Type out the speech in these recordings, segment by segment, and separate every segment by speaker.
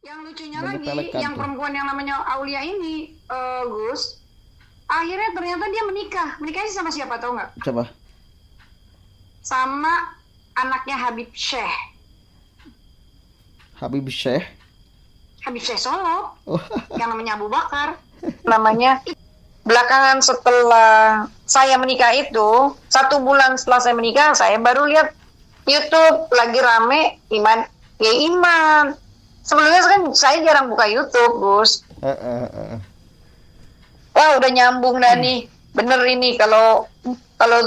Speaker 1: Yang lucunya lagi,
Speaker 2: Menyepelekan
Speaker 1: yang
Speaker 2: tuh.
Speaker 1: perempuan yang namanya Aulia ini, Gus, akhirnya ternyata dia menikah. Menikahnya sama siapa tahu nggak?
Speaker 2: Coba.
Speaker 1: Sama anaknya Habib Syekh.
Speaker 2: Habib Syekh.
Speaker 1: Habib Syekh Solo,
Speaker 2: Oh,
Speaker 1: yang namanya Abu Bakar. Namanya. Belakangan setelah saya menikah itu, 1 bulan setelah saya menikah, saya baru lihat YouTube lagi rame Iman, ya Iman. Sebelumnya kan saya jarang buka YouTube, Gus.
Speaker 2: eh, eh, eh.
Speaker 1: Wah, udah nyambung dah nih. Bener ini kalau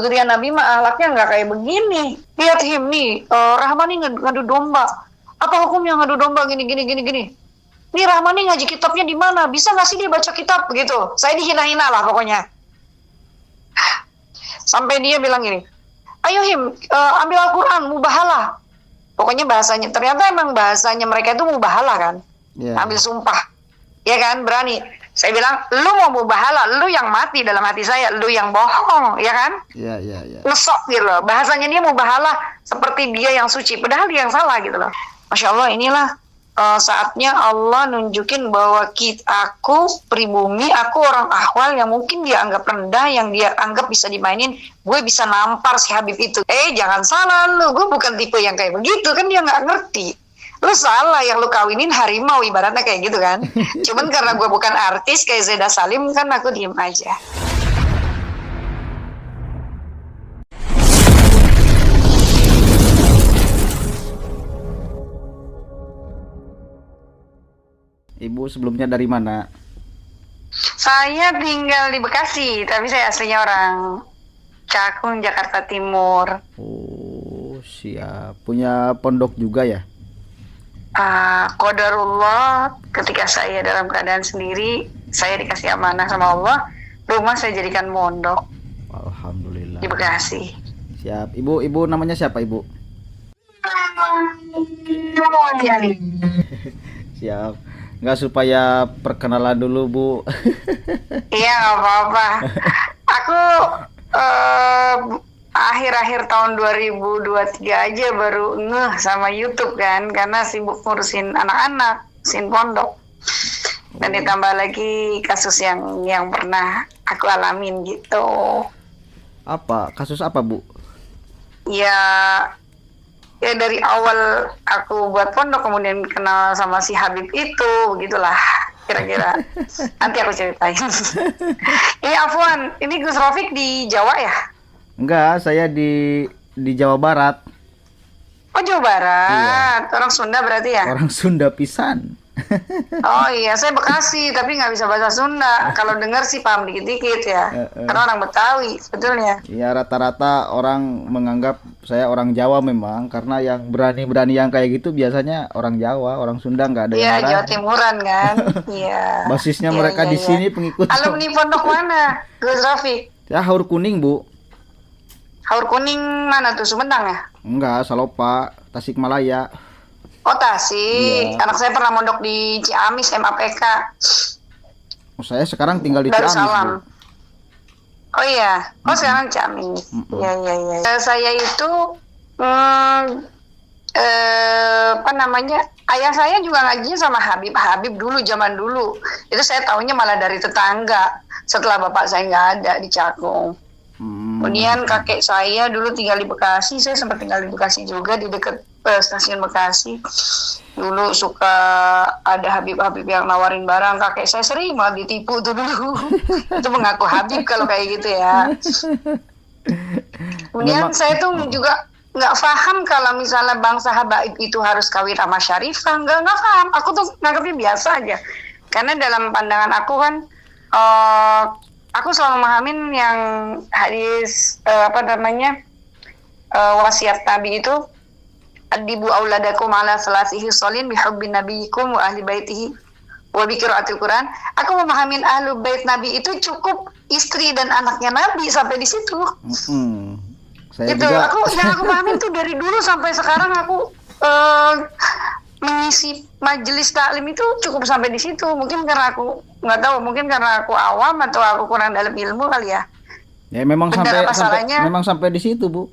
Speaker 1: Zuriat Nabi mah akhlaknya nggak kayak begini. Lihat him nih, Rahman nih ngadu domba. Apa hukumnya ngadu domba gini. Nih Rahman nih ngaji kitabnya di mana? Bisa nggak sih dia baca kitab begitu? Saya dihina-hina lah pokoknya. Sampai dia bilang gini, ayo him, ambil Al-Quran, mubahalah. Pokoknya bahasanya, ternyata emang bahasanya mereka itu mubahalah kan.
Speaker 2: Ya.
Speaker 1: Ambil sumpah. Ya kan, berani. Saya bilang, lu mau mubahalah, lu yang mati dalam hati saya, lu yang bohong, ya kan?
Speaker 2: Iya.
Speaker 1: Ngesok gitu loh. Bahasanya dia mubahalah seperti dia yang suci, padahal dia yang salah gitu loh. Masya Allah, inilah saatnya Allah nunjukin bahwa aku pribumi, aku orang ahwal yang mungkin dia anggap rendah, yang dia anggap bisa dimainin, gue bisa nampar si Habib itu. Jangan salah lu, gue bukan tipe yang kayak begitu, kan dia nggak ngerti. Lu salah yang lu kawinin harimau, ibaratnya kayak gitu kan. Cuman karena gue bukan artis kayak Zeda Salim, kan aku diem aja.
Speaker 2: Ibu sebelumnya dari mana?
Speaker 1: Saya tinggal di Bekasi, tapi saya aslinya orang Cakung, Jakarta Timur.
Speaker 2: Oh, siap. Punya pondok juga ya?
Speaker 1: Qadarullah, ketika saya dalam keadaan sendiri, saya dikasih amanah sama Allah, rumah saya jadikan pondok
Speaker 2: Alhamdulillah.
Speaker 1: di Bekasi.
Speaker 2: Siap. Ibu namanya siapa, Ibu? Siap. Nggak, supaya perkenalan dulu, Bu.
Speaker 1: Iya, nggak apa-apa. Aku akhir-akhir tahun 2023 aja baru ngeh sama YouTube kan, karena sibuk ngurusin anak-anak, ngurusin pondok. Dan ditambah lagi kasus yang pernah aku alamin gitu.
Speaker 2: Apa? Kasus apa, Bu?
Speaker 1: Ya dari awal aku buat pondok, kemudian kenal sama si Habib itu, begitulah kira-kira. Nanti aku ceritain. Ini Afwan, ini Gus Rafiq di Jawa ya?
Speaker 2: Enggak, saya di Jawa Barat.
Speaker 1: Oh, Jawa Barat. Iya. Orang Sunda berarti ya?
Speaker 2: Orang Sunda pisan.
Speaker 1: Oh iya, saya Bekasi tapi nggak bisa bahasa Sunda. Kalau dengar sih paham dikit-dikit ya. Karena orang Betawi sebetulnya.
Speaker 2: Ya, rata-rata orang menganggap saya orang Jawa memang, karena yang berani-berani yang kayak gitu biasanya orang Jawa, orang Sunda nggak ada yang
Speaker 1: Iya,
Speaker 2: marah.
Speaker 1: Jawa Timuran kan. Iya.
Speaker 2: Basisnya
Speaker 1: Iya,
Speaker 2: mereka
Speaker 1: iya,
Speaker 2: di sini pengikut.
Speaker 1: Alumni pondok mana, Gus Rafiq?
Speaker 2: Ya, Haur Kuning, Bu.
Speaker 1: Haur Kuning mana tuh, Sumedang ya?
Speaker 2: Enggak, Salopa, Tasikmalaya.
Speaker 1: Oh, Tasik.
Speaker 2: Iya.
Speaker 1: Anak saya pernah mondok di Ciamis, MAPK.
Speaker 2: Oh, saya sekarang tinggal di Ciamis,
Speaker 1: Darussalam.
Speaker 2: Bu.
Speaker 1: Oh iya. Oh, sekarang Ciamis. Iya, iya, iya. Saya itu apa namanya? Ayah saya juga ngajinya sama Habib dulu, zaman dulu. Itu saya taunya malah dari tetangga. Setelah bapak saya nggak ada di Cakung. Kemudian kakek saya dulu tinggal di Bekasi, saya sempat tinggal di Bekasi juga, di dekat stasiun Bekasi. Dulu suka ada Habib-Habib yang nawarin barang, kakek saya sering malah ditipu tuh dulu. Itu mengaku Habib kalau kayak gitu ya. Kemudian saya tuh juga nggak paham kalau misalnya bangsa habaib itu harus kawin sama syarifah, nggak paham. Aku tuh nganggapnya biasa aja. Karena dalam pandangan aku kan, aku selalu memahamin yang hadis wasiat Nabi itu, adibu auladakum ala salasihi sholin bihubbin nabiyikum wa ahli baitihi wa biqiraatil Quran. Aku memahamin ahlu bait Nabi itu cukup istri dan anaknya Nabi, sampai di situ.
Speaker 2: Saya
Speaker 1: gitu.
Speaker 2: juga.
Speaker 1: Aku pahamin tuh dari dulu sampai sekarang. Aku mengisi majelis taklim itu cukup sampai di situ. Mungkin karena aku nggak tahu, mungkin karena aku awam atau aku kurang dalam ilmu kali ya.
Speaker 2: Ya, memang
Speaker 1: Benar,
Speaker 2: sampai di situ, Bu.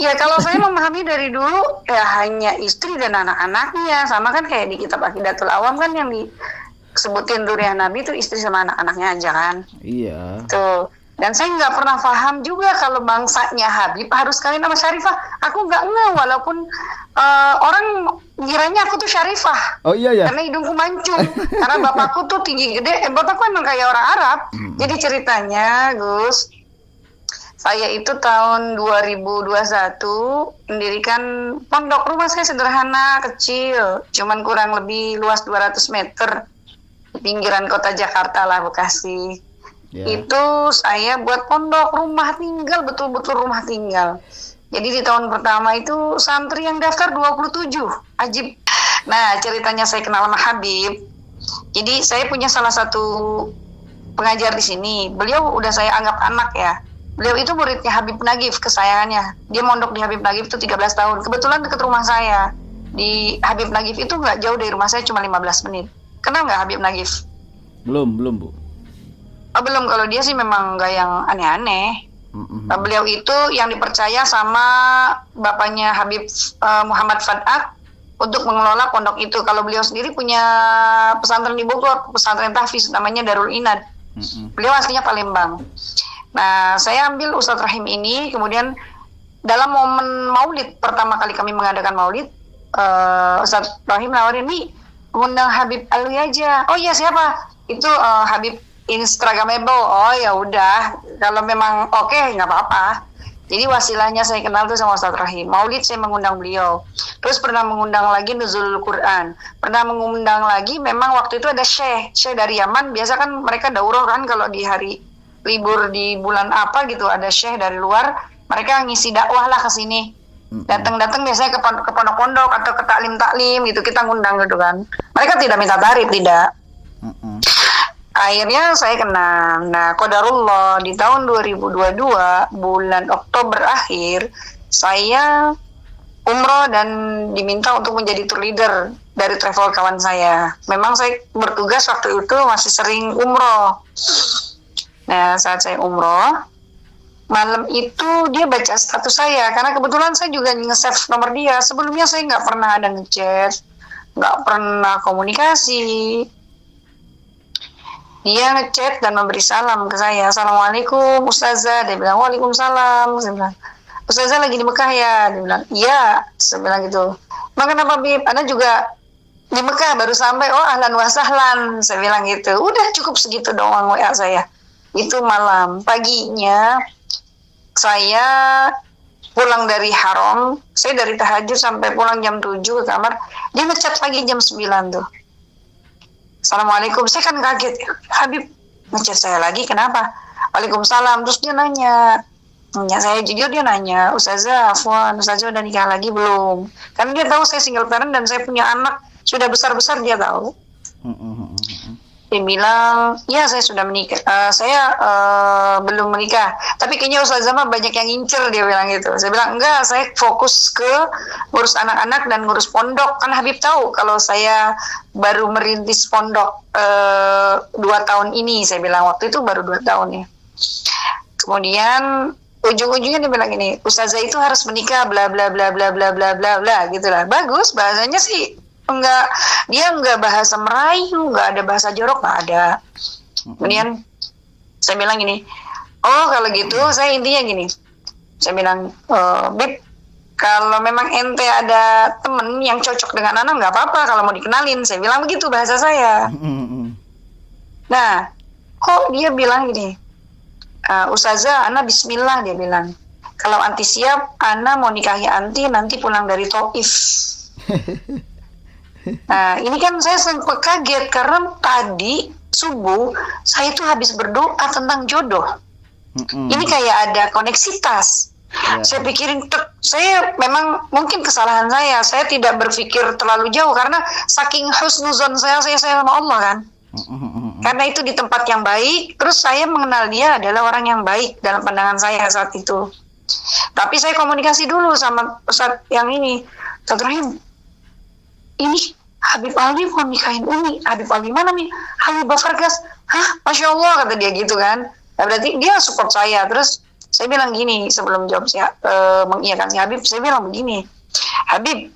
Speaker 1: Ya kalau saya memahami dari dulu ya hanya istri dan anak-anaknya, sama kan kayak di kitab Aqidatul Awam kan yang disebutin Dzurriyyah Nabi itu istri sama anak-anaknya aja kan.
Speaker 2: Iya.
Speaker 1: Tuh. Dan saya nggak pernah paham juga kalau bangsanya Habib harus kawin sama Syarifah. Aku nggak ngeh walaupun orang ngiranya aku tuh Syarifah.
Speaker 2: Oh iya ya.
Speaker 1: Karena hidungku mancung. Karena bapakku tuh tinggi gede. Bapakku emang kayak orang Arab. Jadi ceritanya Gus, saya itu tahun 2021 mendirikan pondok. Rumah saya sederhana, kecil. Cuman kurang lebih luas 200 meter. Di pinggiran kota Jakarta lah, Bekasi.
Speaker 2: Ya.
Speaker 1: Itu saya buat pondok, rumah tinggal, betul-betul rumah tinggal. Jadi di tahun pertama itu santri yang daftar 27, ajib. Nah ceritanya saya kenal sama Habib. Jadi saya punya salah satu pengajar di sini. Beliau udah saya anggap anak ya. Beliau itu muridnya Habib Nagif, kesayangannya. Dia mondok di Habib Nagif itu 13 tahun. Kebetulan dekat rumah saya. Di Habib Nagif itu nggak jauh dari rumah saya, cuma 15 menit. Kenal nggak Habib Nagif?
Speaker 2: Belum, Bu.
Speaker 1: Oh, belum. Kalau dia sih memang nggak yang aneh-aneh. Beliau itu yang dipercaya sama bapaknya Habib Muhammad Fadak untuk mengelola pondok itu. Kalau beliau sendiri punya pesantren di Bogor, pesantren tahfiz namanya Darul Inad. Beliau aslinya Palembang. Nah, saya ambil Ustadz Rahim ini, kemudian dalam momen Maulid, pertama kali kami mengadakan Maulid, Ustadz Rahim nawarin, nih, undang Habib Alwi aja. Oh iya, siapa? Itu Habib Instagramable. Oh ya udah, kalau memang oke, nggak apa-apa. Jadi wasilahnya saya kenal tuh sama Ustadz Rahim. Maulid saya mengundang beliau. Terus pernah mengundang lagi Nuzulul Quran. Pernah mengundang lagi, memang waktu itu ada Syekh dari Yaman. Biasa kan mereka daurah kan kalau di hari libur di bulan apa gitu, ada Syekh dari luar. Mereka ngisi dakwah lah ke sini. Datang-datang biasanya ke pondok-pondok atau ke taklim-taklim gitu. Kita ngundang gitu kan. Mereka tidak minta tarif, tidak. Akhirnya saya kenal. Nah, qadarullah di tahun 2022 bulan Oktober akhir saya umroh dan diminta untuk menjadi tour leader dari travel kawan saya. Memang saya bertugas waktu itu masih sering umroh. Nah, saat saya umroh, malam itu dia baca status saya karena kebetulan saya juga nge-save nomor dia. Sebelumnya saya nggak pernah ada ngechat, nggak pernah komunikasi. Dia ngechat dan memberi salam ke saya. Assalamualaikum Ustazah. Dia bilang waalaikumsalam. Saya bilang, Ustazah lagi di Mekah ya? Dia bilang iya. Saya bilang gitu. Emang kenapa Bib? Anda juga di Mekah baru sampai. Oh ahlan wa sahlan. Saya bilang gitu. Udah cukup segitu doang WA saya. Itu malam. Paginya saya pulang dari Haram. Saya dari tahajud sampai pulang jam 7 ke kamar. Dia ngechat lagi jam 9 tuh. Assalamualaikum, saya kan kaget. Habib ngechat saya lagi, kenapa? Waalaikumsalam. Terus dia nanya saya jujur, dia nanya, Ustazah, Afwan, Ustazah udah nikah lagi belum? Karena dia tahu saya single parent dan saya punya anak sudah besar-besar, dia tahu. Dia bilang, ya saya sudah menikah, saya belum menikah, tapi kayaknya Ustazah mah banyak yang ngincer, dia bilang gitu. Saya bilang, enggak, saya fokus ke ngurus anak-anak dan ngurus pondok. Kan Habib tahu kalau saya baru merintis pondok 2 tahun ini, saya bilang waktu itu baru 2 tahun ya. Kemudian ujung-ujungnya dia bilang gini, Ustazah itu harus menikah, bla bla bla bla bla bla bla bla, gitulah. Bagus bahasanya sih. Enggak, dia enggak bahasa Melayu, enggak ada bahasa jorok, enggak ada. Kemudian saya bilang gini, oh kalau gitu saya intinya gini, saya bilang, Bib, kalau memang ente ada temen yang cocok dengan anak nggak apa-apa kalau mau dikenalin, saya bilang begitu bahasa saya. Nah, kok dia bilang gini, Ustazah, Ana bismillah, dia bilang, kalau anti siap, Ana mau nikahi anti nanti pulang dari Taif. Nah, ini kan saya sempat kaget karena tadi subuh saya tuh habis berdoa tentang jodoh. Ini kayak ada koneksitas. Saya pikirin, saya memang mungkin kesalahan saya tidak berpikir terlalu jauh karena saking husnuzon saya sama Allah kan. Karena itu di tempat yang baik, terus saya mengenal dia adalah orang yang baik dalam pandangan saya saat itu. Tapi saya komunikasi dulu sama Ustadz yang ini, Ustadz Rahim, ini Habib Alwi mau nikahin Umi. Habib Alwi mana nih? Habib Bafargas. Hah? Masya Allah, kata dia gitu kan. Nah, berarti dia support saya. Terus Saya bilang gini sebelum jawab mengiyakan si Habib, saya bilang begini, Habib,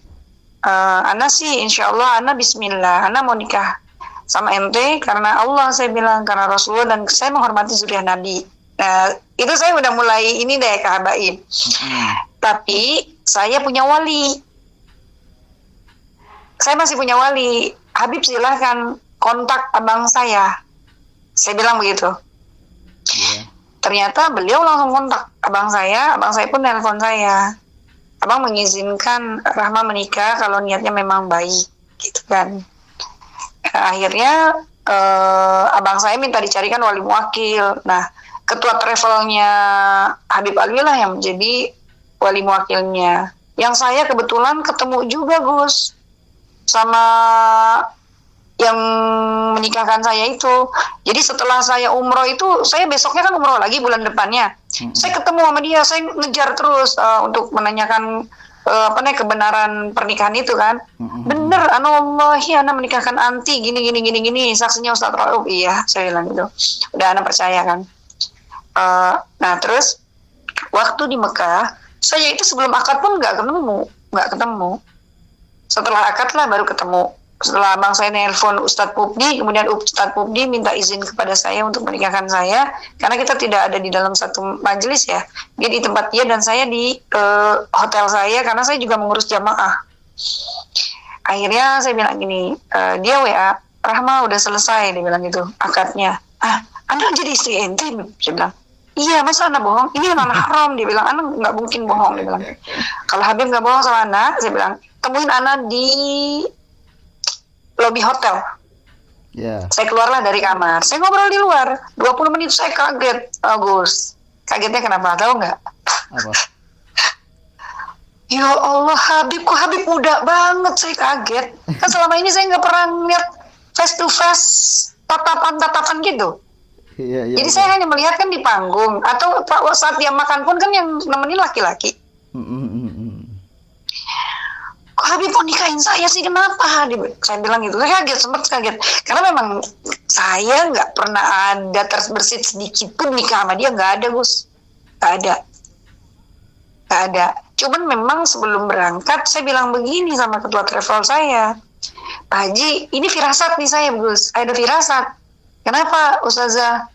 Speaker 1: Ana sih insya Allah Ana Bismillah, Ana mau nikah sama ente karena Allah, saya bilang, karena Rasulullah, dan saya menghormati zuriat Nabi. Nah itu saya udah mulai ini deh kehabain. Tapi saya punya wali, saya masih punya wali. Habib silahkan kontak abang saya bilang begitu. Ternyata beliau langsung kontak abang saya pun nelpon saya. Abang mengizinkan Rahma menikah kalau niatnya memang baik, gitu kan. Akhirnya abang saya minta dicarikan wali muwakil. Nah, ketua travelnya Habib Alwi lah yang menjadi wali muwakilnya. Yang saya kebetulan ketemu juga Gus sama yang menikahkan saya itu. Jadi setelah saya umroh itu, saya besoknya kan umroh lagi bulan depannya. Saya ketemu sama dia, saya ngejar terus untuk menanyakan kebenaran pernikahan itu kan. Bener, anallahi, ana menikahkan anti gini, saksinya Ustaz Rauf. Iya, saya bilang gitu. Udah ana percaya kan. Nah terus waktu di Mekah, saya itu sebelum akad pun nggak ketemu. Setelah akad lah baru ketemu. Setelah abang saya nelpon Ustadz Pupdi, kemudian Ustadz Pupdi minta izin kepada saya untuk menikahkan saya, karena kita tidak ada di dalam satu majelis ya. Dia di tempat dia dan saya di hotel saya, karena saya juga mengurus jamaah. Akhirnya saya bilang gini, dia WA, Rahma udah selesai, dia bilang gitu, akadnya. Anda jadi istri ente? Saya bilang, iya, masa Anda bohong? Ini anak haram, dia bilang, Anda nggak mungkin bohong, dia bilang. Kalau Habib nggak bohong sama Anda, saya bilang, temuin Anda di lobi hotel. Saya keluarlah dari kamar, saya ngobrol di luar 20 menit. Saya kaget, Agus. Kagetnya kenapa, tahu nggak?
Speaker 2: Apa?
Speaker 1: Ya Allah, Habib, kok Habib muda banget. Saya kaget, kan selama ini saya nggak pernah lihat face to face, tatapan gitu.
Speaker 2: Iya,
Speaker 1: jadi saya hanya melihat kan di panggung, atau saat dia makan pun kan yang nemenin laki-laki. Kok Habib mau nikahin saya sih, kenapa? Saya bilang gitu, saya kaget, sempat kaget. Karena memang saya nggak pernah ada terbersit sedikit pun nikah sama dia, nggak ada Gus. Nggak ada. Cuman memang sebelum berangkat, saya bilang begini sama ketua travel saya, Pak Haji, ini firasat nih saya Gus, ada firasat. Kenapa Ustazah?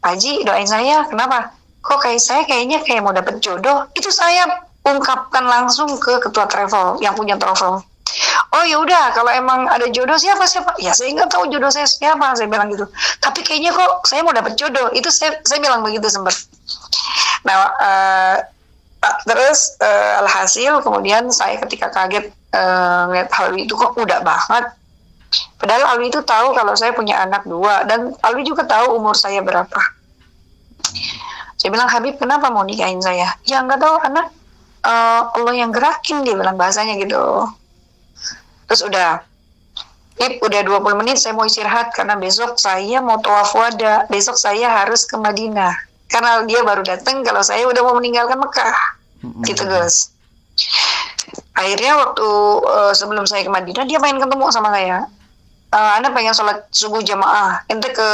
Speaker 1: Pak Haji doain saya, kenapa? Kok saya kayaknya mau dapet jodoh. Itu saya ungkapkan langsung ke ketua travel yang punya travel. Oh ya udah, kalau emang ada jodoh siapa? Ya saya nggak tahu jodoh saya siapa, saya bilang gitu. Tapi kayaknya kok saya mau dapet jodoh. Itu saya bilang begitu sempat. Nah terus alhasil kemudian saya ketika kaget ngeliat Alwi itu kok muda banget. Padahal Alwi itu tahu kalau saya punya anak 2, dan Alwi juga tahu umur saya berapa. Saya bilang, Habib kenapa mau nikahin saya? Ya nggak tahu, anak Allah yang gerakin, dia bilang bahasanya gitu. Terus udah 20 menit saya mau istirahat karena besok saya mau tawaf wada. Besok saya harus ke Madinah karena dia baru datang kalau saya udah mau meninggalkan Mekah. Gitu guys. Akhirnya waktu sebelum saya ke Madinah, dia pengen ketemu sama saya. Anda pengen sholat subuh jamaah, ente ke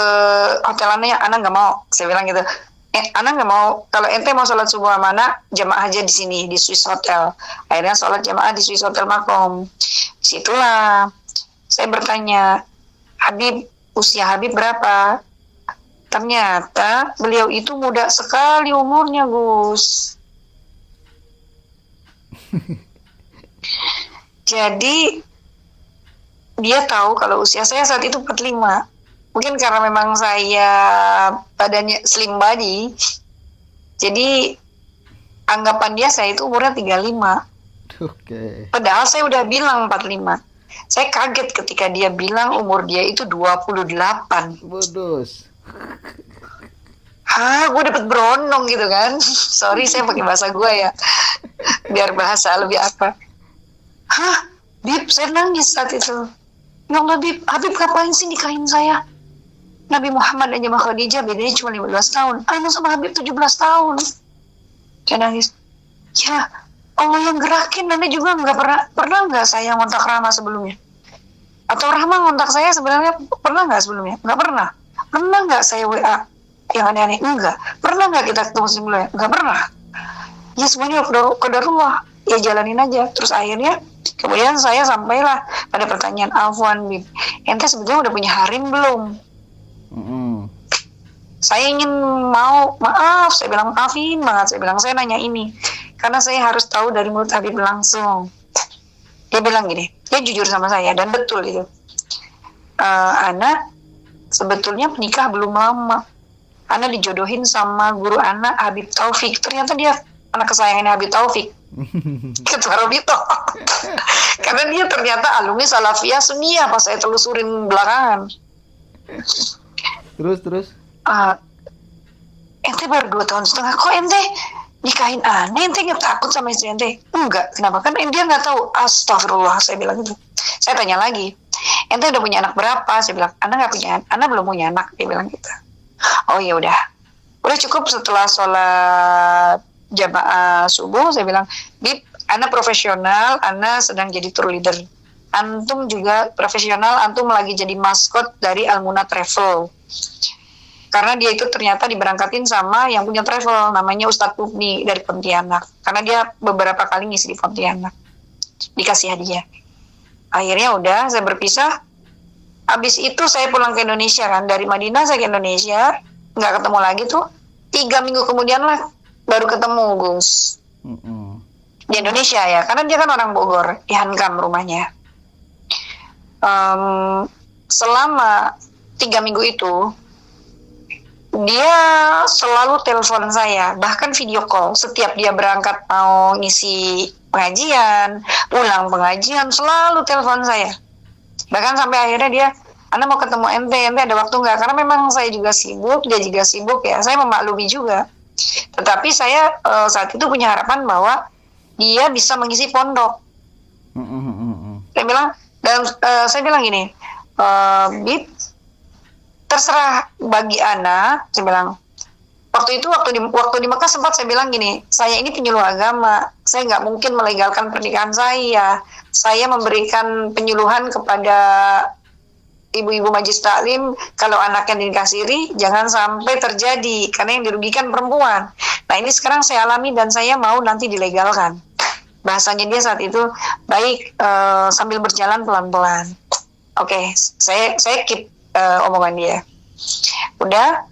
Speaker 1: hotel Anda ya? Anda nggak mau, saya bilang gitu. Anda nggak mau, kalau ente mau sholat subuh sama Anda, jamaah aja di sini, di Swiss Hotel. Akhirnya sholat jamaah di Swiss Hotel Makom. Disitulah saya bertanya, Habib, usia Habib berapa? Ternyata beliau itu muda sekali umurnya, Gus. Jadi dia tahu kalau usia saya saat itu 45. Mungkin karena memang saya badannya slim body, jadi anggapan dia saya itu umurnya 35. Padahal saya udah bilang 45. Saya kaget ketika dia bilang umur dia itu 28.
Speaker 2: Bodos.
Speaker 1: Gue dapet berondong gitu kan. Sorry saya pakai bahasa gue ya, biar bahasa lebih apa. Bib, saya nangis saat itu. Ya Allah Bib, Habib ngapain sih nikahin saya? Nabi Muhammad dan Jemaah Khadijah bedanya cuma 15 tahun. Ana sama Habib 17 tahun. Saya nangis. Ya Allah yang gerakin. Anda juga pernah nggak saya ngontak Rahma sebelumnya? Atau Rahma ngontak saya sebenarnya pernah nggak sebelumnya? Nggak pernah. Pernah nggak saya WA? yang aneh-aneh? Enggak. Pernah nggak kita ketemu sebelumnya? Enggak pernah. Ya semuanya qadarullah, ya jalanin aja. Terus akhirnya kemudian saya sampailah pada pertanyaan, Afwan Bib, ente sebetulnya udah punya harim belum? Saya ingin maaf, saya bilang maafin banget, saya bilang saya nanya ini karena saya harus tahu dari mulut Habib langsung. Dia bilang gini, dia jujur sama saya dan betul itu. Ana sebetulnya menikah belum lama. Ana dijodohin sama guru Ana, Habib Taufik. Ternyata dia anak kesayangan Habib Taufik. Ketua Robito. Karena dia ternyata alumni Salafiyah Sunniyah pas saya telusurin belakangan.
Speaker 2: Terus
Speaker 1: Ente baru 2 tahun setengah, kok ente nikahin aneh? Ente nggak takut sama istri ente? Enggak, kenapa? Kan dia nggak tahu. Astagfirullah, saya bilang gitu. Saya tanya lagi, ente udah punya anak berapa? Saya bilang, Ana belum punya anak. Dia bilang gitu. Oh ya udah cukup. Setelah sholat jamaah subuh, saya bilang, Bib, Ana profesional, Ana sedang jadi tour leader. Antum juga profesional, antum lagi jadi maskot dari Almuna Travel. Karena dia itu ternyata diberangkatin sama yang punya travel, namanya Ustadz Mukni dari Pontianak. Karena dia beberapa kali ngisi di Pontianak. Dikasih hadiah. Akhirnya udah, saya berpisah. Habis itu saya pulang ke Indonesia kan. Dari Madinah saya ke Indonesia. Nggak ketemu lagi tuh. 3 minggu kemudian lah baru ketemu Gus. Di Indonesia ya. Karena dia kan orang Bogor. Di Hankam rumahnya. Selama 3 minggu itu, dia selalu telepon saya, bahkan video call. Setiap dia berangkat mau ngisi pengajian, pulang pengajian, selalu telepon saya. Bahkan sampai akhirnya dia, Ana mau ketemu ente ada waktu nggak? Karena memang saya juga sibuk, dia juga sibuk ya. Saya memaklumi juga. Tetapi saya saat itu punya harapan bahwa dia bisa mengisi pondok. Saya bilang, dan saya bilang gini, Bib, terserah bagi Ana, saya bilang. Waktu di Mekah sempat saya bilang gini, saya ini penyuluh agama, saya nggak mungkin melegalkan pernikahan saya. Saya memberikan penyuluhan kepada ibu-ibu majlis taklim, kalau anaknya dinikah siri, jangan sampai terjadi, karena yang dirugikan perempuan. Nah ini sekarang saya alami dan saya mau nanti dilegalkan. Bahasanya dia saat itu, baik, sambil berjalan pelan-pelan. Oke, saya keep omongan dia. Udah,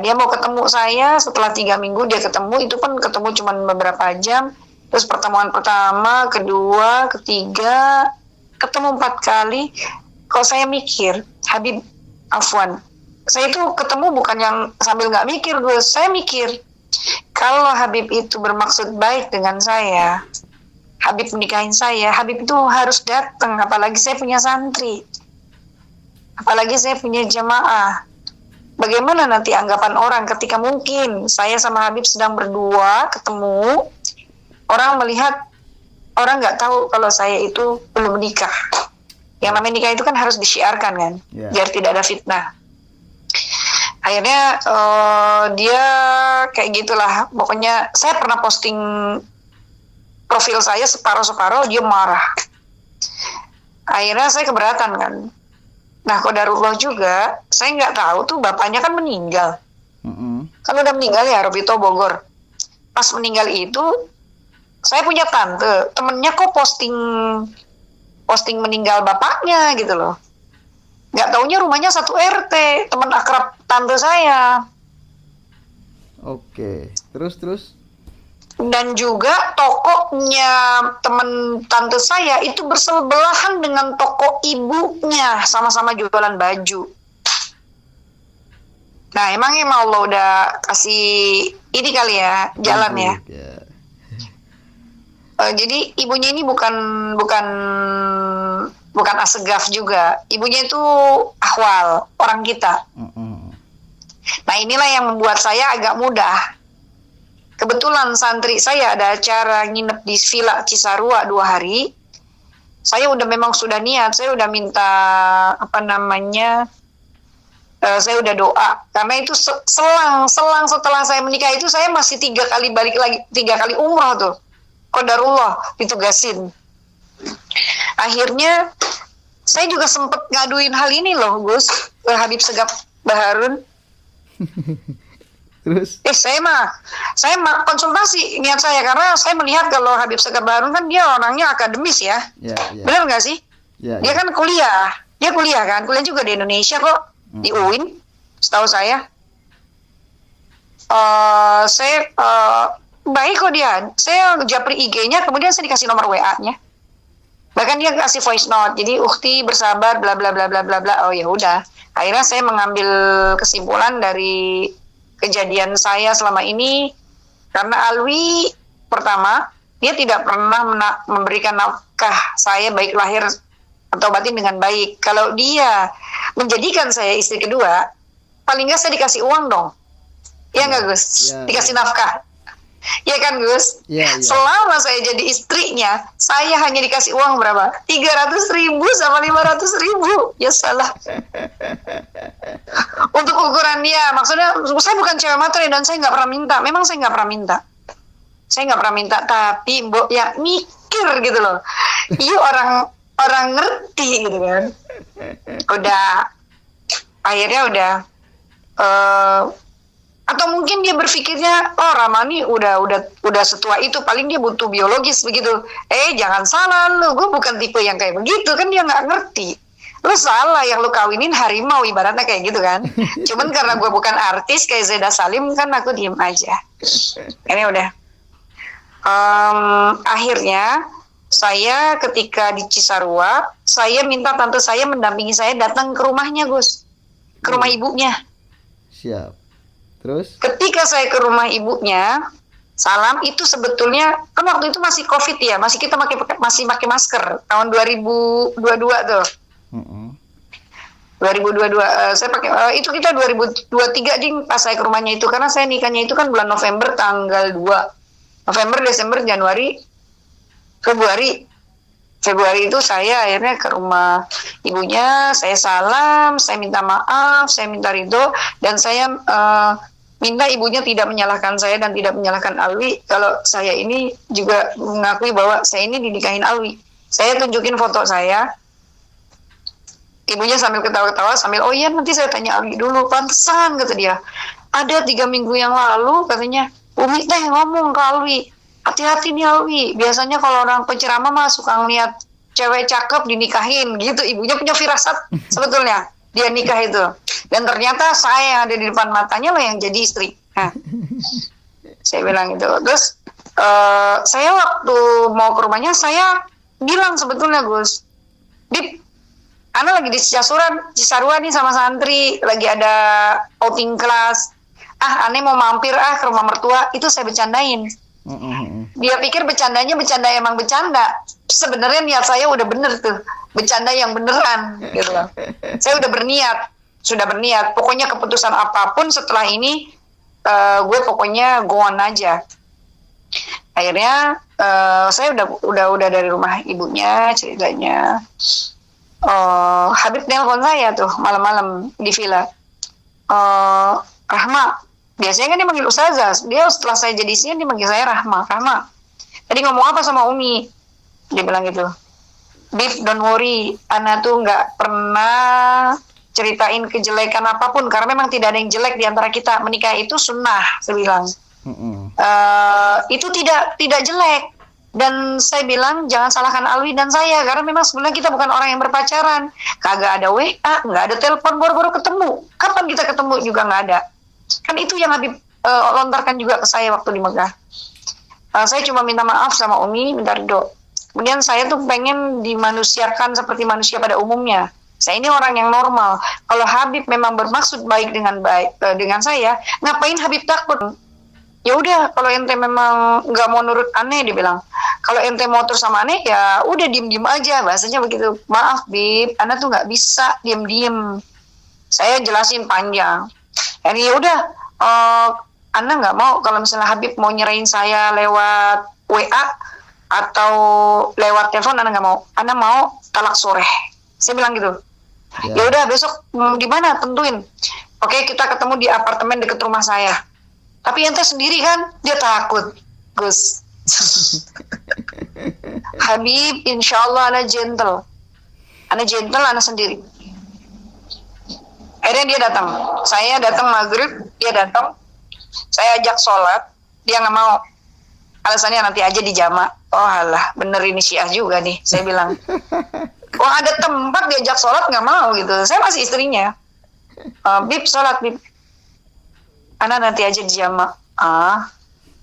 Speaker 1: dia mau ketemu saya setelah 3 minggu dia ketemu, itu pun ketemu cuma beberapa jam. Terus pertemuan pertama, kedua, ketiga, ketemu 4 kali. Kalau saya mikir, Habib, Afwan, saya itu ketemu bukan yang sambil nggak mikir, saya mikir kalau Habib itu bermaksud baik dengan saya, Habib menikahin saya, Habib itu harus datang, apalagi saya punya santri. Apalagi saya punya jamaah. Bagaimana nanti anggapan orang ketika mungkin saya sama Habib sedang berdua ketemu, orang melihat, orang nggak tahu kalau saya itu belum menikah. Yang namanya nikah itu kan harus disiarkan kan, biar tidak ada fitnah. Akhirnya dia kayak gitulah. Pokoknya saya pernah posting profil saya separuh-separuh, dia marah. Akhirnya saya keberatan kan. Nah, qadarullah juga, saya nggak tahu tuh bapaknya kan meninggal. Kan udah meninggal ya, Robito Bogor. Pas meninggal itu, saya punya tante, temennya kok posting meninggal bapaknya gitu loh. Nggak taunya rumahnya satu RT, teman akrab tante saya.
Speaker 2: Oke, terus.
Speaker 1: Dan juga tokonya teman tante saya itu bersebelahan dengan toko ibunya, sama-sama jualan baju. Nah, emang Allah udah kasih ini kali ya, jalan ya. Jadi ibunya ini bukan asegaf juga. Ibunya itu ahwal, orang kita. Nah, inilah yang membuat saya agak mudah. Kebetulan santri saya ada acara nginep di Villa Cisarua 2 hari. Saya memang sudah niat, saya udah minta saya udah doa. Karena itu selang setelah saya menikah itu saya masih 3 kali balik lagi, 3 kali umroh tuh. Qadarullah ditugasin. Akhirnya saya juga sempat ngaduin hal ini loh, Gus, Habib Segaf Baharun.
Speaker 2: Terus?
Speaker 1: Saya konsultasi niat saya karena saya melihat kalau Habib Sekar Baharun kan dia orangnya akademis ya.
Speaker 2: Ya, ya.
Speaker 1: Benar nggak sih?
Speaker 2: Ya,
Speaker 1: Dia
Speaker 2: ya.
Speaker 1: kan kuliah. Dia kuliah kan? Kuliah juga di Indonesia kok. Di UIN, setahu saya. Saya baik kok dia. Saya japri IG-nya, kemudian saya dikasih nomor WA-nya. Bahkan dia kasih voice note. Jadi ukti bersabar bla bla bla bla bla bla. Oh ya udah. Akhirnya saya mengambil kesimpulan dari kejadian saya selama ini, karena Alwi pertama dia tidak pernah memberikan nafkah saya baik lahir atau batin dengan baik. Kalau dia menjadikan saya istri kedua, paling nggak saya dikasih uang dong. Ya nggak Gus?
Speaker 2: Ya.
Speaker 1: Dikasih nafkah. Ya kan Gus?
Speaker 2: Ya, ya.
Speaker 1: Selama saya jadi istrinya, saya hanya dikasih uang berapa? 300.000 sama 500.000. Ya salah. Untuk ukuran dia, maksudnya saya bukan cewek matre dan saya nggak pernah minta. Memang saya nggak pernah minta. Saya nggak pernah minta, tapi mbok ya mikir gitu loh. Iya orang ngerti gitu kan. Akhirnya atau mungkin dia berpikirnya, oh Ramani udah setua itu, paling dia butuh biologis begitu. Jangan salah lu, gue bukan tipe yang kayak begitu, kan dia nggak ngerti. Lu salah, yang lu kawinin harimau ibaratnya kayak gitu kan. Cuman karena gue bukan artis kayak Zeda Salim kan aku diem aja. Ini udah. Akhirnya saya ketika di Cisarua, saya minta tante saya mendampingi saya datang ke rumahnya Gus, ke rumah ibunya.
Speaker 2: Siap. Terus?
Speaker 1: Ketika saya ke rumah ibunya, Salam itu sebetulnya kan waktu itu masih COVID ya, kita masih pakai masker tahun 2022 tuh. 2022 saya pakai itu kita 2023 ding pas saya ke rumahnya itu, karena saya nikahnya itu kan bulan November tanggal 2. November, Desember, Januari, Februari itu saya akhirnya ke rumah ibunya, saya salam, saya minta maaf, saya minta ridho, dan saya minta ibunya tidak menyalahkan saya dan tidak menyalahkan Alwi kalau saya ini juga mengakui bahwa saya ini dinikahin Alwi. Saya tunjukin foto saya, ibunya sambil ketawa-ketawa sambil, oh iya nanti saya tanya Alwi dulu, pantesan kata dia. Ada 3 minggu yang lalu katanya, Umi teh ngomong ke Alwi, hati-hati nih Alwi, biasanya kalau orang penceramah mah suka ngeliat cewek cakep dinikahin gitu. Ibunya punya firasat sebetulnya dia nikah itu, dan ternyata saya yang ada di depan matanya lah yang jadi istri. Saya bilang gitu. Terus saya waktu mau ke rumahnya saya bilang sebetulnya Gus, Dip, Ana lagi di Cisarua nih sama santri, lagi ada outing kelas. Ane mau mampir ke rumah mertua. Itu saya bercandain. Dia pikir bercandanya bercanda emang bercanda. Sebenarnya niat saya udah bener tuh, bercanda yang beneran gitu loh. Saya udah sudah berniat. Pokoknya keputusan apapun setelah ini, gue pokoknya go on aja. Akhirnya saya udah dari rumah ibunya ceritanya. Habib nelpon saya tuh malam-malam di villa. Rahma, biasanya kan dia manggil Ustazah. Dia setelah saya jadi istrinya dia manggil saya Rahma. Tadi ngomong apa sama Umi? Dia bilang gitu, Bib, don't worry, Ana tuh nggak pernah ceritain kejelekan apapun, karena memang tidak ada yang jelek di antara kita. Menikah itu sunnah, saya bilang. Itu tidak jelek. Dan saya bilang jangan salahkan Alwi dan saya, karena memang sebenarnya kita bukan orang yang berpacaran. Kagak ada WA, nggak ada telepon, baru-baru ketemu. Kapan kita ketemu juga nggak ada. Kan itu yang Habib lontarkan juga ke saya waktu di Mekah. Saya cuma minta maaf sama Umi, minta ridho. Kemudian saya tuh pengen dimanusiakan seperti manusia pada umumnya. Saya ini orang yang normal. Kalau Habib memang bermaksud baik dengan saya, ngapain Habib takut? Ya udah, kalau ente memang nggak mau nurut Ane, dia bilang. Kalau ente mau terus sama Ane, ya udah diem-diem aja. Bahasanya begitu. Maaf Bib, Ana tuh nggak bisa diem-diem. Saya jelasin panjang. Ini ya udah, Ana nggak mau kalau misalnya Habib mau nyerahin saya lewat WA atau lewat telepon, Ana nggak mau. Ana mau talak sore. Saya bilang gitu. Ya udah besok di mana tentuin. Oke, kita ketemu di apartemen dekat rumah saya. Tapi ente sendiri kan, dia takut, Gus. Habib, insya Allah Ana gentle, Ana sendiri. Akhirnya dia datang. Saya datang maghrib, dia datang. Saya ajak sholat, dia nggak mau. Alasannya nanti aja di jama. Oh alah, bener ini Syiah juga nih. Saya bilang, oh ada tempat diajak sholat nggak mau gitu. Saya masih istrinya. Bib sholat bib. Ana nanti aja di jama.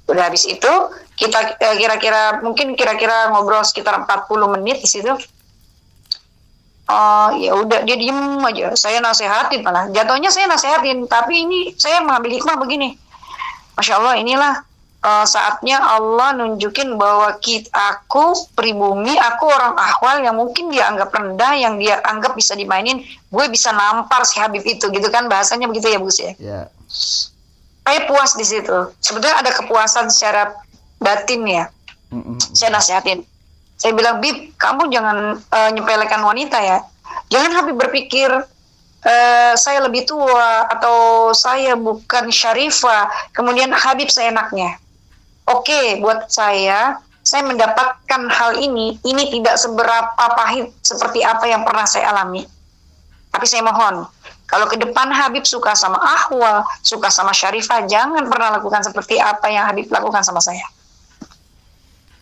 Speaker 1: Udah habis itu kita kira-kira ngobrol sekitar 40 menit di situ. Ya udah dia diem aja. Saya nasehatin malah. Jatuhnya saya nasehatin, tapi ini saya mengambil hikmah begini. Masya Allah, inilah saatnya Allah nunjukin bahwa aku pribumi, aku orang ahwal yang mungkin dia anggap rendah, yang dia anggap bisa dimainin, gue bisa nampar si Habib itu, gitu kan bahasanya begitu ya Gus ya.
Speaker 2: Ya.
Speaker 1: Saya puas di situ. Sebetulnya ada kepuasan secara batin ya. Saya nasihatin. Saya bilang, Bib, kamu jangan nyepelekan wanita ya. Jangan Habib berpikir saya lebih tua atau saya bukan syarifah, kemudian Habib seenaknya. Oke, buat saya mendapatkan hal ini tidak seberapa pahit seperti apa yang pernah saya alami. Tapi saya mohon, kalau ke depan Habib suka sama ahwal, suka sama syarifah, jangan pernah lakukan seperti apa yang Habib lakukan sama saya.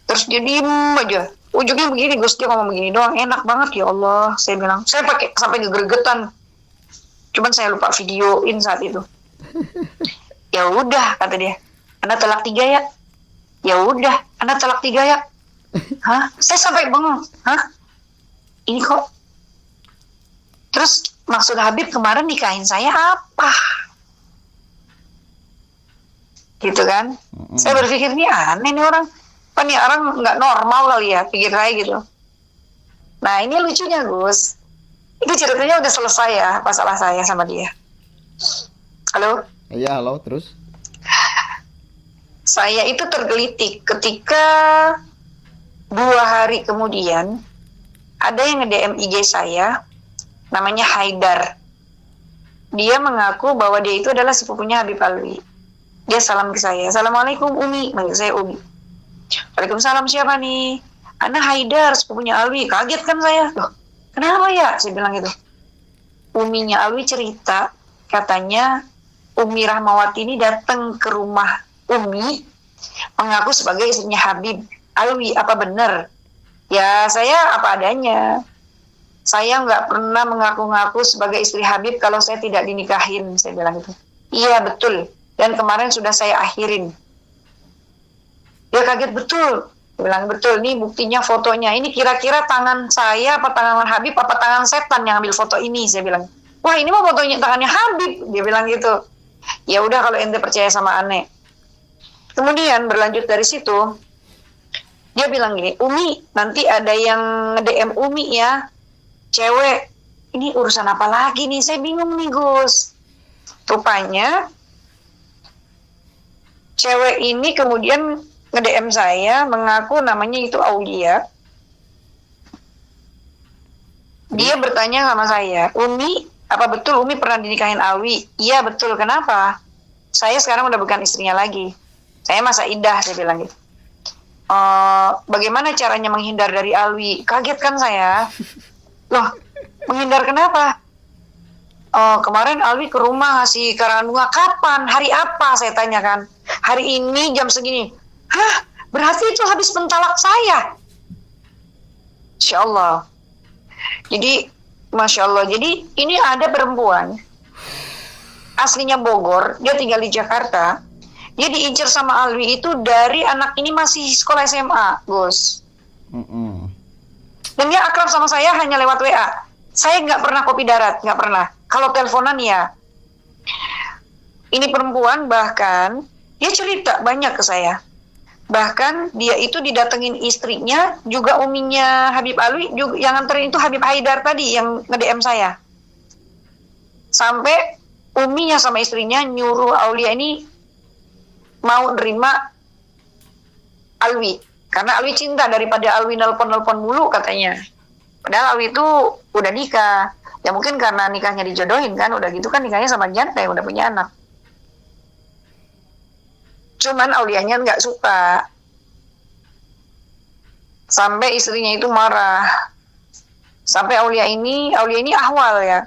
Speaker 1: Terus dia diem aja. Ujungnya begini, Gus, dia ngomong begini doang, enak banget ya Allah. Saya bilang, saya pakai sampai gegergetan. Cuman saya lupa videoin saat itu. Ya udah, kata dia. Anda talak 3 ya? Ya udah, Anda talak 3 ya? Hah? Saya sampai bengong. Hah? Ini kok? Terus maksud Habib kemarin nikahin saya apa? Gitu kan? Saya berpikir ini aneh nih orang. Apa nih orang nggak normal kali ya, pikir saya gitu. Nah ini lucunya Gus. Itu ceritanya udah selesai ya masalah saya sama dia. Halo?
Speaker 2: Iya, halo, terus?
Speaker 1: Saya itu tergelitik ketika 2 hari kemudian ada yang nge-DM IG saya, namanya Haidar. Dia mengaku bahwa dia itu adalah sepupunya Habib Alwi. Dia salam ke saya, Assalamualaikum Umi, manggil saya Umi. Waalaikumsalam, siapa nih? Ana Haidar, sepupunya Alwi. Kaget kan saya. Loh, kenapa ya? Saya bilang gitu. Uminya Alwi cerita, katanya Umi Rahmawati ini datang ke rumah Umi, mengaku sebagai istrinya Habib Alwi. Apa benar? Ya, saya apa adanya. Saya nggak pernah mengaku-ngaku sebagai istri Habib kalau saya tidak dinikahin. Saya bilang gitu. Iya, betul. Dan kemarin sudah saya akhirin. Dia kaget, betul. Dia bilang, betul, nih buktinya fotonya. Ini kira-kira tangan saya apa tangan Habib apa tangan setan yang ambil foto ini, saya bilang. Wah, ini mah fotonya tangannya Habib, dia bilang gitu. Ya udah kalau ente percaya sama aneh. Kemudian berlanjut dari situ, dia bilang gini, Umi, nanti ada yang nge-DM Umi ya, cewek. Ini urusan apa lagi nih, saya bingung nih Gus. Rupanya, cewek ini kemudian nge-DM saya, mengaku namanya itu Aulia. Dia bertanya sama saya, Umi, apa betul Umi pernah dinikahin Alwi? Iya betul, kenapa? Saya sekarang udah bukan istrinya lagi. Saya masa iddah, saya bilang gitu. Bagaimana caranya menghindar dari Alwi? Kaget kan saya. Loh, menghindar kenapa? Kemarin Alwi ke rumah ngasih karangan bunga. Kapan? Hari apa? Saya tanyakan. Hari ini jam segini. Hah? Berarti itu habis pentalak saya. Insya Allah. Jadi, Masya Allah. Jadi, ini ada perempuan. Aslinya Bogor. Dia tinggal di Jakarta. Dia diincar sama Alwi itu dari anak ini masih sekolah SMA, Gus. Dan dia akrab sama saya hanya lewat WA. Saya nggak pernah kopi darat, nggak pernah. Kalau teleponan ya. Ini perempuan bahkan, dia cerita banyak ke saya. Bahkan dia itu didatengin istrinya, juga uminya Habib Alwi, juga yang nganterin itu Habib Haidar tadi yang nge-DM saya. Sampai uminya sama istrinya nyuruh Aulia ini mau nerima Alwi. Karena Alwi cinta daripada Alwi nelpon-nelpon mulu katanya. Padahal Alwi itu udah nikah. Ya mungkin karena nikahnya dijodohin kan, udah gitu kan nikahnya sama janda yang udah punya anak. Cuman Aulianya nggak suka. Sampai istrinya itu marah. Sampai Aulia ini ahwal ya.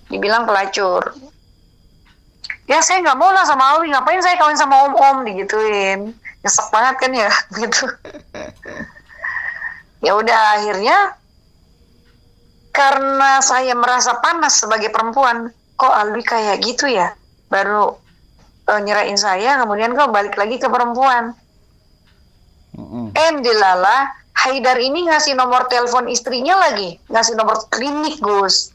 Speaker 1: Dibilang pelacur. Ya saya nggak mau lah sama Alwi, ngapain saya kawin sama om-om, digituin. Nyesek banget kan ya, gitu. Ya udah, akhirnya karena saya merasa panas sebagai perempuan, kok Alwi kayak gitu ya, baru nyerahin saya, kemudian kok balik lagi ke perempuan. Dilala, Haidar ini ngasih nomor telepon istrinya lagi, ngasih nomor klinik, Gus.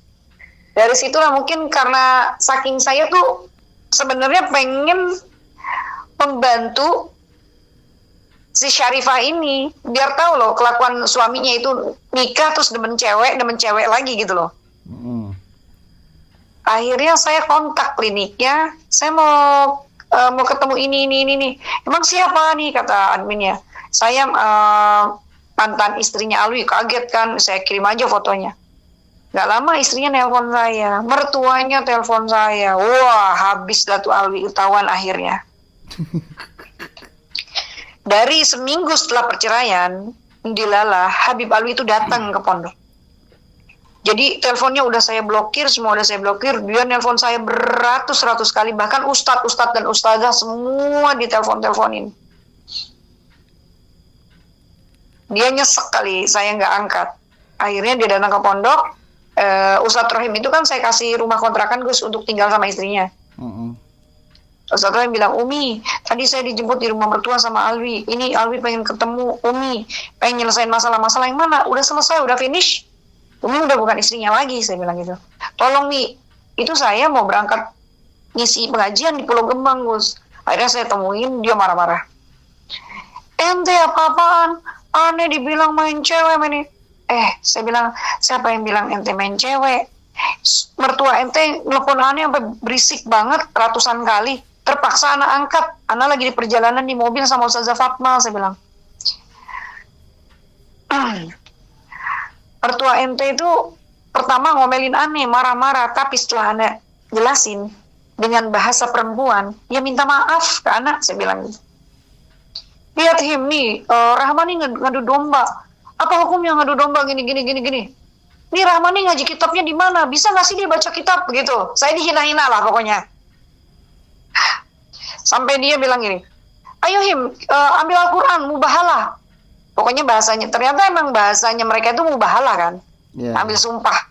Speaker 1: Dari situlah mungkin karena saking saya tuh sebenarnya pengen membantu si Syarifah ini biar tahu loh kelakuan suaminya itu nikah terus demen cewek lagi gitu loh. Akhirnya saya kontak kliniknya, saya mau ketemu ini. Emang siapa nih, kata adminnya. Saya mantan istrinya Alwi. Kaget kan, saya kirim aja fotonya. Gak lama istrinya nelpon saya, mertuanya telepon saya. Wah, habis dah tuh Alwi, ketahuan akhirnya. Dari seminggu setelah perceraian, dilala Habib Alwi itu datang ke pondok. Jadi teleponnya udah saya blokir, semua udah saya blokir. Dia nelpon saya beratus-ratus kali, bahkan ustadz dan ustazah semua ditelepon-teleponin. Dia nyesek kali, saya nggak angkat. Akhirnya dia datang ke pondok. Ustadz Rohim itu kan saya kasih rumah kontrakan, Gus, untuk tinggal sama istrinya. Ustadz Rohim bilang, Umi, tadi saya dijemput di rumah mertua sama Alwi. Ini Alwi pengen ketemu Umi, pengen nyelesain masalah-masalah yang mana. Udah selesai, udah finish. Umi udah bukan istrinya lagi, saya bilang gitu. Tolong Mi, itu saya mau berangkat ngisi pengajian di Pulau Gembang, Gus. Akhirnya saya temuin, dia marah-marah. Ente apa-apaan? Aneh dibilang main cewek, main ini. Saya bilang, siapa yang bilang ente main cewek? Mertua ente nelfon aneh sampai berisik banget ratusan kali. Terpaksa anak angkat. Anak lagi di perjalanan di mobil sama Ustazah Fatma, saya bilang. Mertua ente itu pertama ngomelin aneh, marah-marah. Tapi setelah anak jelasin dengan bahasa perempuan, ya minta maaf ke anak, saya bilang gitu. Lihat him nih, Rahmani ngadu domba. Apa hukumnya ngadu domba gini. Nih Rahmani ngaji kitabnya di mana? Bisa nggak sih dia baca kitab begitu? Saya dihina-hina lah pokoknya. Sampai dia bilang gini, ayo him, ambil Al-Quran, mubahalah. Pokoknya bahasanya, ternyata emang bahasanya mereka itu mubahalah kan. Ambil sumpah.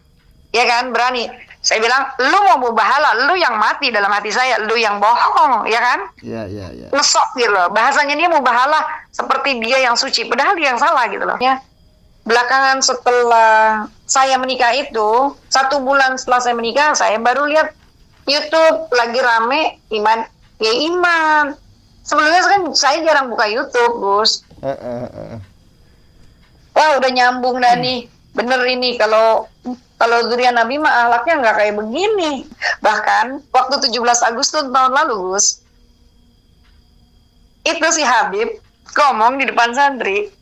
Speaker 1: Ya kan, berani. Saya bilang, lu mau mubahalah, lu yang mati dalam hati saya, lu yang bohong, ya kan?
Speaker 2: Iya.
Speaker 1: Ngesok gitu loh. Bahasanya dia mubahalah seperti dia yang suci, padahal dia yang salah gitu loh. Ya. Belakangan setelah saya menikah itu, 1 bulan setelah saya menikah, saya baru lihat YouTube lagi rame iman. Sebelumnya kan saya jarang buka YouTube, Gus. Wah, udah nyambung dah nih. Bener ini kalau zuriat Nabi mah akhlaknya nggak kayak begini. Bahkan waktu 17 Agustus tahun lalu, Gus, itu si Habib ngomong di depan santri.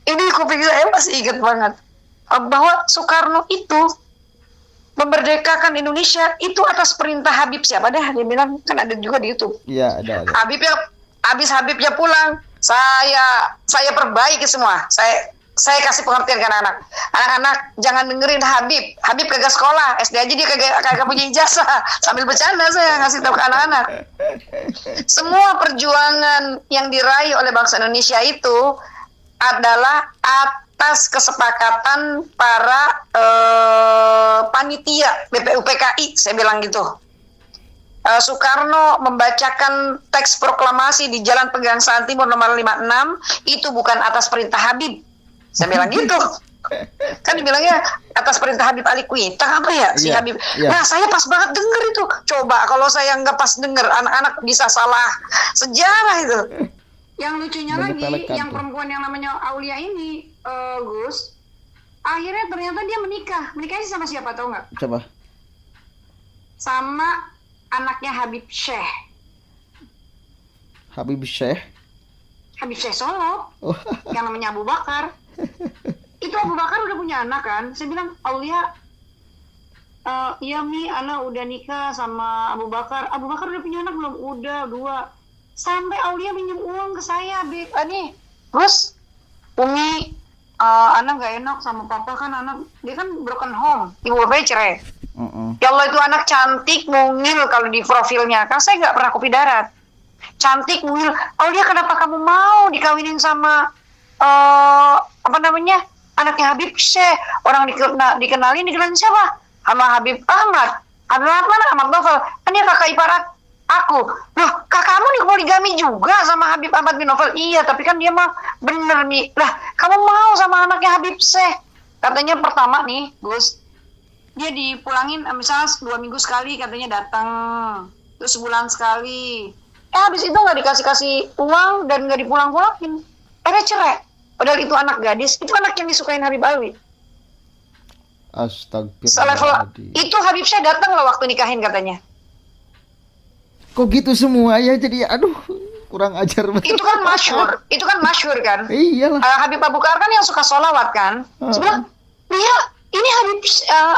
Speaker 1: Ini kuping saya masih ingat banget bahwa Soekarno itu memerdekakan Indonesia itu atas perintah Habib siapa dah, dia bilang, kan ada juga di YouTube.
Speaker 2: Iya, ada.
Speaker 1: Habibnya pulang, saya perbaiki semua. Saya kasih pengertian ke anak-anak jangan dengerin Habib kagak sekolah, SD aja dia kagak punya ijazah. Sambil bercanda saya ngasih tahu ke anak-anak. Semua perjuangan yang diraih oleh bangsa Indonesia itu adalah atas kesepakatan para panitia BPUPKI, saya bilang gitu. Soekarno membacakan teks proklamasi di Jalan Pegangsaan Timur nomor 56 itu bukan atas perintah Habib, saya bilang gitu. Kan dibilangnya atas perintah Habib Ali Kuitang apa ya si Habib. Nah saya pas banget denger itu. Coba kalau saya nggak pas denger, anak-anak bisa salah sejarah itu. Yang lucunya lagi, yang perempuan yang namanya Aulia ini, Gus, akhirnya ternyata dia menikahnya sama siapa, tahu nggak?
Speaker 2: Coba.
Speaker 1: Sama anaknya Habib Syekh.
Speaker 2: Habib Syekh
Speaker 1: Solo, yang namanya Abu Bakar. Itu Abu Bakar udah punya anak kan? Saya bilang, Aulia, iya Mi, Ana udah nikah sama Abu Bakar. Abu Bakar udah punya anak belum? Udah 2. Sampai Aulia minjem uang ke saya, nih, Gus, Umi, anak gak enak sama papa kan, anak dia kan broken home, ibu bapaknya cerai. Ya Allah, itu anak cantik, mungil kalau di profilnya. Kan saya nggak pernah kopi darat. Cantik, mungil. Oh, dia kenapa kamu mau dikawinin sama apa namanya, anaknya Habib Syekh? Orang dikenalin siapa? Sama Habib Ahmad. Habib Ahmad mana? Ahmad Novel. Kan dia kakak ipar aku. Loh, kakakmu nih poligami juga sama Habib Ahmad bin Novel? Iya, tapi kan dia mah bener nih. Lah, kamu mau sama anaknya Habib Syekh? Katanya pertama nih, Gus, dia dipulangin misalnya 2 minggu sekali katanya datang, terus sebulan sekali. Habis itu nggak dikasih uang dan nggak dipulang-pulangin. Akhirnya cerai. Padahal itu anak gadis, itu anak yang disukain Habib Alwi.
Speaker 2: Astagfirullahaladzim.
Speaker 1: Itu Habib Syekh datang loh waktu nikahin katanya.
Speaker 2: Kok gitu semua ya, jadi aduh kurang ajar banget.
Speaker 1: Itu kan masyhur kan.
Speaker 2: Iyalah.
Speaker 1: Habib Abu Bakar kan yang suka sholawat kan. Sebenarnya dia ini Habib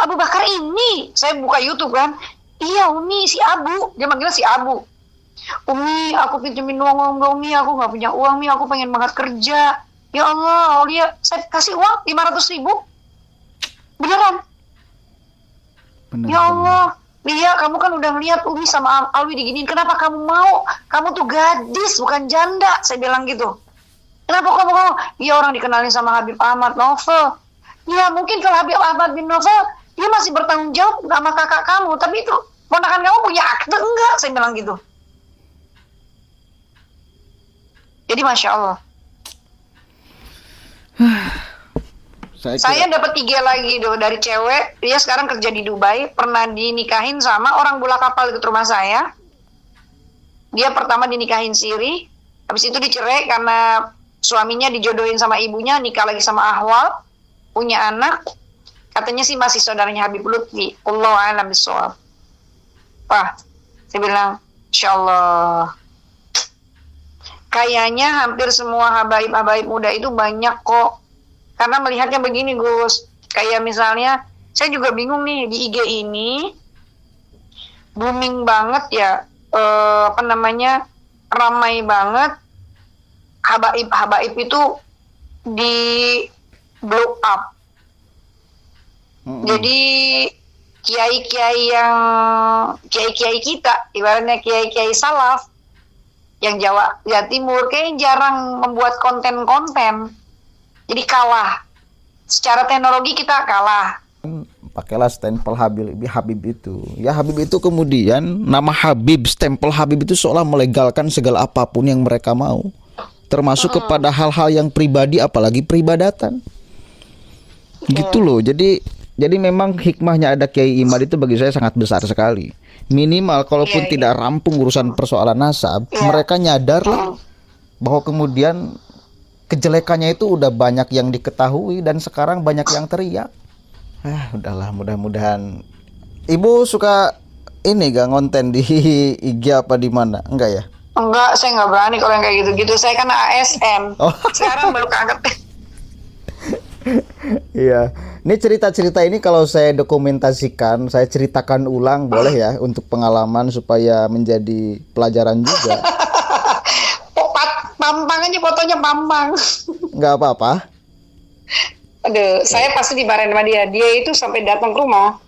Speaker 1: Abu Bakar ini. Saya buka YouTube kan. Iya Umi, si Abu. Dia manggilnya si Abu. Umi, aku pinjemin uang dong Mi, aku nggak punya uang Mi, aku pengen banget kerja. Ya Allah, Aulia, saya kasih uang 500.000. Beneran. Ya Allah, Lia, kamu kan udah lihat Umi sama Alwi diginiin. Kenapa kamu mau? Kamu tuh gadis, bukan janda. Saya bilang gitu. Kenapa kamu mau? Iya, orang dikenalin sama Habib Ahmad Novel. Ya mungkin kalau Habib Ahmad bin Novel, dia masih bertanggung jawab sama kakak kamu. Tapi itu, ponakan kamu punya akte enggak? Saya bilang gitu. Jadi Masya Allah. Saya dapat 3 lagi dari cewek. Dia sekarang kerja di Dubai. Pernah dinikahin sama orang bola kapal dekat rumah saya. Dia pertama dinikahin siri. Habis itu dicerai karena suaminya dijodohin sama ibunya. Nikah lagi sama Ahwal. Punya anak. Katanya sih masih saudaranya Habib Lutfi. Allahu a'lam bishawab. Wah, saya bilang, Insya Allah. Kayaknya hampir semua habaib-habaib muda itu banyak kok. Karena melihatnya begini Gus, kayak misalnya saya juga bingung nih di IG ini booming banget ya, ramai banget habaib itu di blow up. Jadi kiai-kiai kita, ibaratnya kiai-kiai salaf yang Jawa Timur kayak jarang membuat konten-konten. Jadi kalah. Secara teknologi kita kalah.
Speaker 2: Pakailah stempel Habib itu. Ya Habib itu kemudian nama Habib, stempel Habib itu seolah melegalkan segala apapun yang mereka mau. Termasuk kepada hal-hal yang pribadi, apalagi peribadatan. Gitu loh. Jadi memang hikmahnya ada Kiai Imad itu bagi saya sangat besar sekali. Minimal kalaupun tidak rampung urusan persoalan nasab, mereka nyadar lah bahwa kemudian kejelekannya itu udah banyak yang diketahui dan sekarang banyak yang teriak. Udahlah, mudah-mudahan. Ibu suka ini gak ngonten di IG apa di mana? Enggak ya?
Speaker 1: Enggak, saya nggak berani kalau yang kayak gitu-gitu. Saya kan ASN. Sekarang baru keangkat.
Speaker 2: Iya. Ini cerita-cerita ini kalau saya dokumentasikan, saya ceritakan ulang boleh ya untuk pengalaman supaya menjadi pelajaran juga.
Speaker 1: Pampang aja fotonya pampang.
Speaker 2: Nggak apa-apa.
Speaker 1: Aduh, saya pasti dimarahin sama dia. Dia itu sampai datang ke rumah.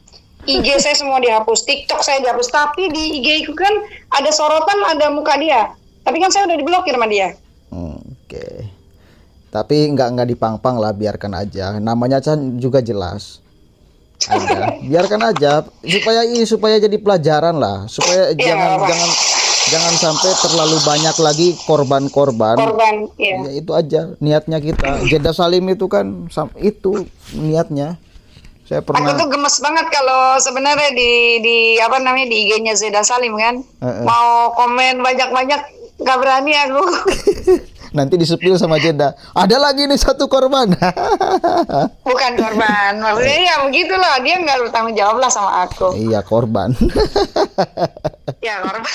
Speaker 1: IG saya semua dihapus, TikTok saya dihapus. Tapi di IG itu kan ada sorotan, ada muka dia. Tapi kan saya udah diblokir sama dia.
Speaker 2: Oke. Tapi nggak dipang-pang lah, biarkan aja. Namanya kan juga jelas. Biarkan aja supaya jadi pelajaran lah. Supaya jangan sampai terlalu banyak lagi korban. Ya itu aja niatnya kita. Jeddah Salim itu kan itu niatnya. Saya pernah.
Speaker 1: Aku tuh gemes banget kalau sebenarnya di IG-nya Jeddah Salim kan. Mau komen banyak-banyak nggak berani aku.
Speaker 2: Nanti disepil sama Jeddah. Ada lagi nih satu korban.
Speaker 1: Bukan korban. Maksudnya ya begitu loh. Dia nggak bertanggung jawab lah sama aku.
Speaker 2: Iya, korban.
Speaker 1: Ya, korban.